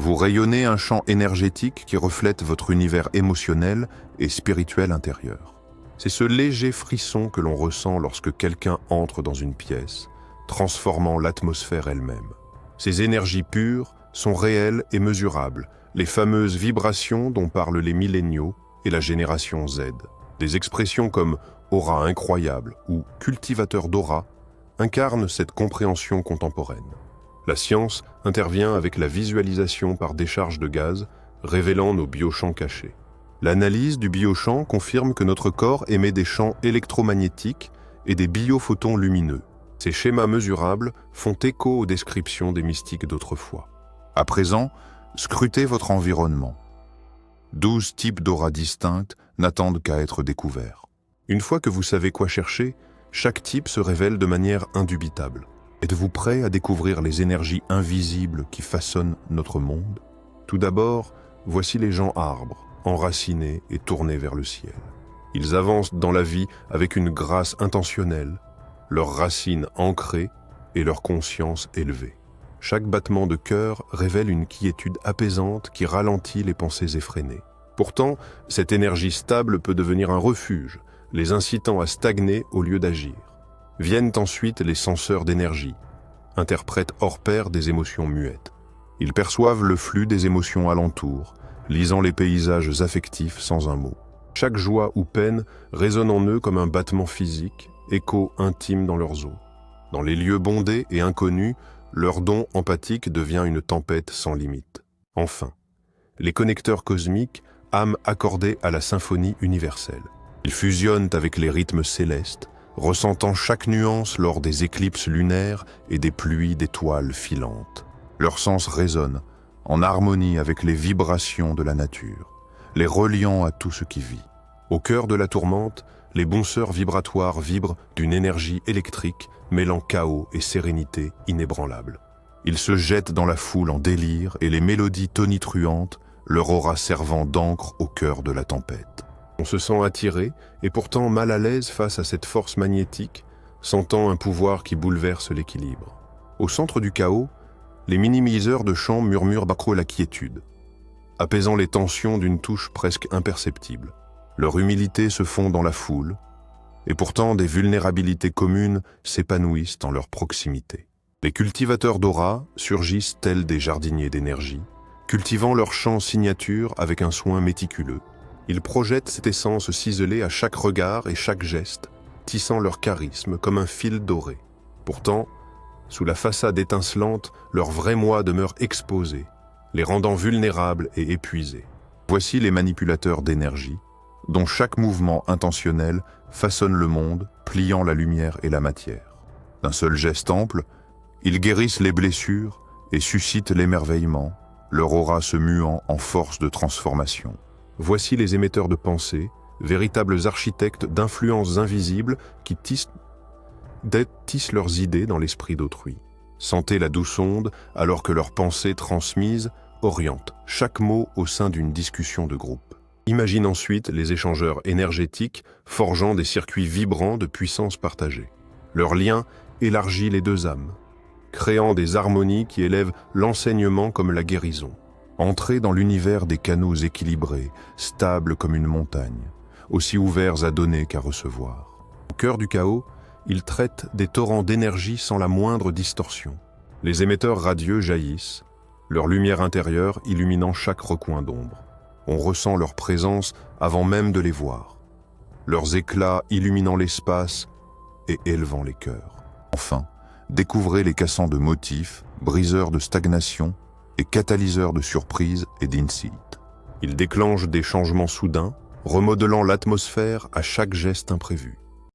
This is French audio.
Vous rayonnez un champ énergétique qui reflète votre univers émotionnel et spirituel intérieur. C'est ce léger frisson que l'on ressent lorsque quelqu'un entre dans une pièce, transformant l'atmosphère elle-même. Ces énergies pures sont réelles et mesurables, les fameuses vibrations dont parlent les milléniaux et la génération Z. Des expressions comme « aura incroyable » ou « cultivateur d'aura » incarnent cette compréhension contemporaine. La science intervient avec la visualisation par décharge de gaz, révélant nos biochamps cachés. L'analyse du biochamp confirme que notre corps émet des champs électromagnétiques et des biophotons lumineux. Ces schémas mesurables font écho aux descriptions des mystiques d'autrefois. À présent, scrutez votre environnement. 12 types d'auras distinctes n'attendent qu'à être découverts. Une fois que vous savez quoi chercher, chaque type se révèle de manière indubitable. Êtes-vous prêt à découvrir les énergies invisibles qui façonnent notre monde? Tout d'abord, voici les gens arbres, enracinés et tournés vers le ciel. Ils avancent dans la vie avec une grâce intentionnelle, leurs racines ancrées et leur conscience élevée. Chaque battement de cœur révèle une quiétude apaisante qui ralentit les pensées effrénées. Pourtant, cette énergie stable peut devenir un refuge, les incitant à stagner au lieu d'agir. Viennent ensuite les senseurs d'énergie, interprètes hors pair des émotions muettes. Ils perçoivent le flux des émotions alentour, lisant les paysages affectifs sans un mot. Chaque joie ou peine résonne en eux comme un battement physique, écho intime dans leurs os. Dans les lieux bondés et inconnus, leur don empathique devient une tempête sans limite. Enfin, les connecteurs cosmiques, âmes accordées à la symphonie universelle. Ils fusionnent avec les rythmes célestes, ressentant chaque nuance lors des éclipses lunaires et des pluies d'étoiles filantes. Leur sens résonne, en harmonie avec les vibrations de la nature, les reliant à tout ce qui vit. Au cœur de la tourmente, les bonceurs vibratoires vibrent d'une énergie électrique mêlant chaos et sérénité inébranlable. Ils se jettent dans la foule en délire et les mélodies tonitruantes, leur aura servant d'encre au cœur de la tempête. On se sent attiré et pourtant mal à l'aise face à cette force magnétique, sentant un pouvoir qui bouleverse l'équilibre. Au centre du chaos, les minimiseurs de chant murmurent bas la quiétude, apaisant les tensions d'une touche presque imperceptible. Leur humilité se fond dans la foule, et pourtant des vulnérabilités communes s'épanouissent en leur proximité. Les cultivateurs d'aura surgissent tels des jardiniers d'énergie, cultivant leur champ signature avec un soin méticuleux. Ils projettent cette essence ciselée à chaque regard et chaque geste, tissant leur charisme comme un fil doré. Pourtant, sous la façade étincelante, leur vrai moi demeure exposé, les rendant vulnérables et épuisés. Voici les manipulateurs d'énergie, dont chaque mouvement intentionnel façonne le monde, pliant la lumière et la matière. D'un seul geste ample, ils guérissent les blessures et suscitent l'émerveillement, leur aura se muant en force de transformation. Voici les émetteurs de pensée, véritables architectes d'influences invisibles qui tissent leurs idées dans l'esprit d'autrui. Sentez la douce onde alors que leurs pensées transmises orientent chaque mot au sein d'une discussion de groupe. Imagine ensuite les échangeurs énergétiques forgeant des circuits vibrants de puissance partagée. Leur lien élargit les deux âmes, créant des harmonies qui élèvent l'enseignement comme la guérison. Entrez dans l'univers des canaux équilibrés, stables comme une montagne, aussi ouverts à donner qu'à recevoir. Au cœur du chaos, ils traitent des torrents d'énergie sans la moindre distorsion. Les émetteurs radieux jaillissent, leur lumière intérieure illuminant chaque recoin d'ombre. On ressent leur présence avant même de les voir, leurs éclats illuminant l'espace et élevant les cœurs. Enfin, découvrez les cassants de motifs, briseurs de stagnation et catalyseurs de surprise et d'insight. Ils déclenchent des changements soudains, remodelant l'atmosphère à chaque geste imprévu.